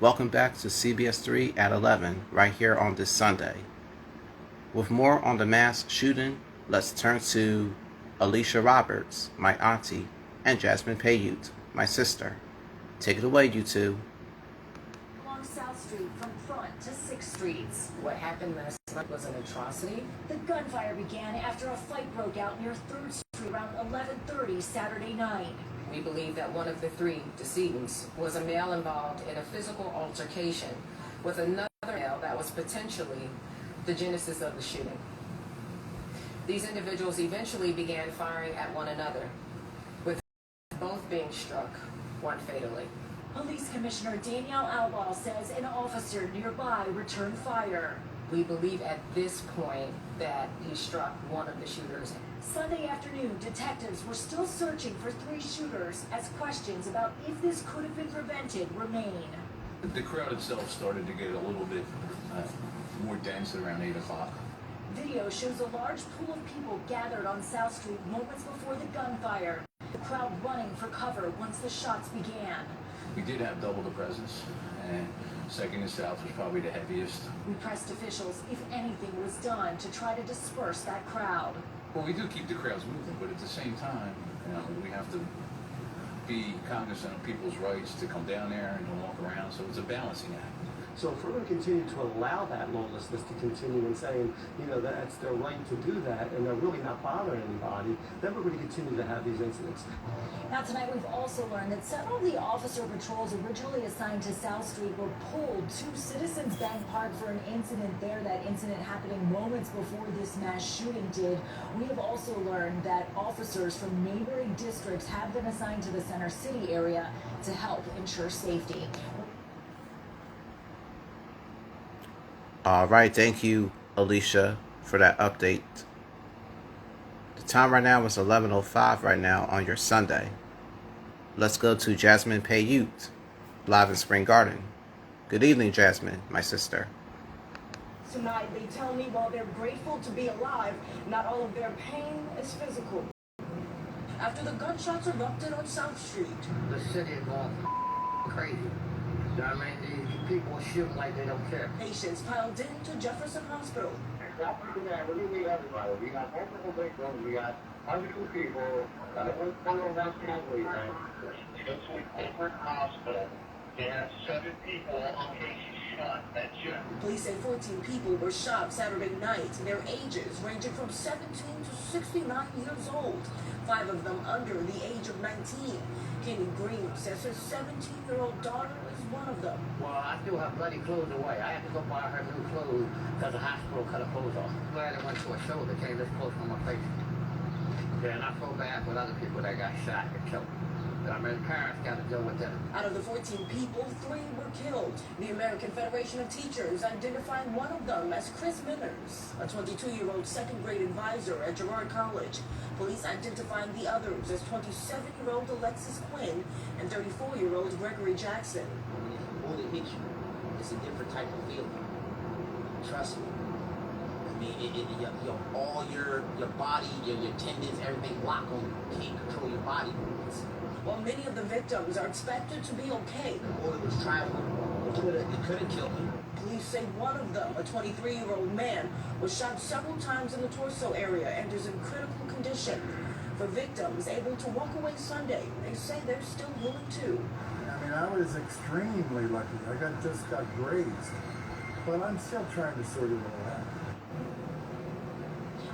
Welcome back to CBS 3 at 11, right here on this Sunday. With more on the mass shooting, let's turn to Alicia Roberts, my auntie, and Jasmine Payute, my sister. Take it away, you two. Along South Street from Front to 6th Streets. What happened last night was an atrocity. The gunfire began after a fight broke out near 3rd Street around 11:30 Saturday night. We believe that one of the three decedents was a male involved in a physical altercation with another male that was potentially the genesis of the shooting. These individuals eventually began firing at one another, with both being struck, one fatally. Police Commissioner Danielle Outlaw says an officer nearby returned fire. We believe at this point that he struck one of the shooters. Sunday afternoon, detectives were still searching for 3 shooters as questions about if this could have been prevented remain. The crowd itself started to get a little bit more dense at around 8 o'clock. Video shows a large pool of people gathered on South Street moments before the gunfire. The crowd running for cover once the shots began. We did have double the presence, and Second and South was probably the heaviest. We pressed officials if anything was done to try to disperse that crowd. Well, we do keep the crowds moving, but at the same time, we have to be cognizant of people's rights to come down there and to walk around, so it's a balancing act. So if we're going to continue to allow that lawlessness to continue and saying, that's their right to do that, and they're really not bothering anybody, then we're going to continue to have these incidents. Now tonight we've also learned that several of the officer patrols originally assigned to South Street were pulled to Citizens Bank Park for an incident there. That incident happening moments before this mass shooting did. We have also learned that officers from neighboring districts have been assigned to the Center City area to help ensure safety. All right, thank you, Alicia, for that update. The time right now is 11:05 right now on your Sunday. Let's go to Jasmine Payute, live in Spring Garden. Good evening, Jasmine, my sister. Tonight, they tell me while they're grateful to be alive, not all of their pain is physical. After the gunshots erupted on South Street, the city is going crazy. You know what I mean? These people are shooting like they don't care. Patients piled into Jefferson Hospital. We're losing everybody. We got multiple victims. We got hundreds of people. One of them casualties. Go to a different hospital. They have 7 people on cases shot. That's it. Police say 14 people were shot Saturday night. Their ages ranging from 17 to 69 years old. 5 of them under the age of 19. Kenny Green says his 17-year-old daughter is one of them. Well, I threw her bloody clothes away. I had to go buy her new clothes because the hospital cut her clothes off. I'm glad I went to a show that came this close from my face. Yeah, and I feel bad with other people that got shot and killed. But I mean, parents got to deal with that. Out of the 14 people, 3 were killed. The American Federation of Teachers identified one of them as Chris Millers, a 22-year-old second-grade advisor at Girard College. Police identified the others as 27-year-old Alexis Quinn and 34-year-old Gregory Jackson. When a bullet hits you, it's a different type of feeling. Trust me. I mean, all your body, your tendons, everything lock on you. Can't control your body movements. While many of the victims are expected to be okay, the bullet was traveling. It could have killed me. Police say one of them, a 23-year-old man, was shot several times in the torso area and is in critical condition. For victims able to walk away Sunday, they say they're still healing too. I mean, I was extremely lucky. I just got grazed, but I'm still trying to sort it all out.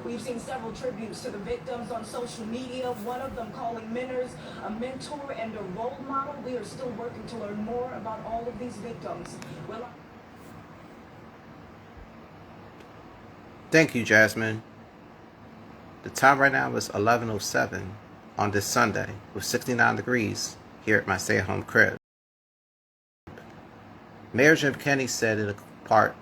We've seen several tributes to the victims on social media, one of them calling Millers a mentor and a role model. We are still working to learn more about all of these victims. Thank you, Jasmine. The time right now is 11:07 on this Sunday with 69 degrees here at my stay-at-home crib. Mayor Jim Kenney said in a part,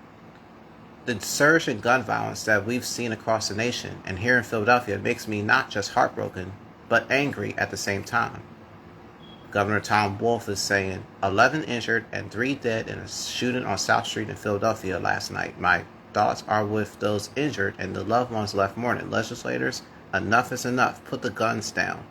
the surge in gun violence that we've seen across the nation and here in Philadelphia makes me not just heartbroken, but angry at the same time. Governor Tom Wolf is saying 11 injured and 3 dead in a shooting on South Street in Philadelphia last night. My thoughts are with those injured and the loved ones left mourning. Legislators, enough is enough. Put the guns down.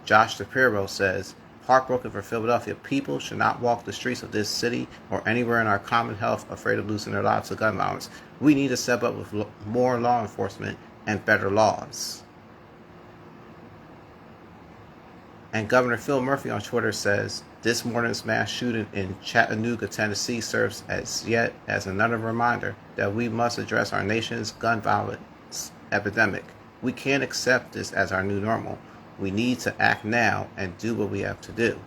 Josh Shapiro says heartbroken for Philadelphia. People should not walk the streets of this city or anywhere in our Commonwealth afraid of losing their lives to gun violence. We need to step up with more law enforcement and better laws. And Governor Phil Murphy on Twitter says, this morning's mass shooting in Chattanooga, Tennessee serves as yet as another reminder that we must address our nation's gun violence epidemic. We can't accept this as our new normal. We need to act now and do what we have to do.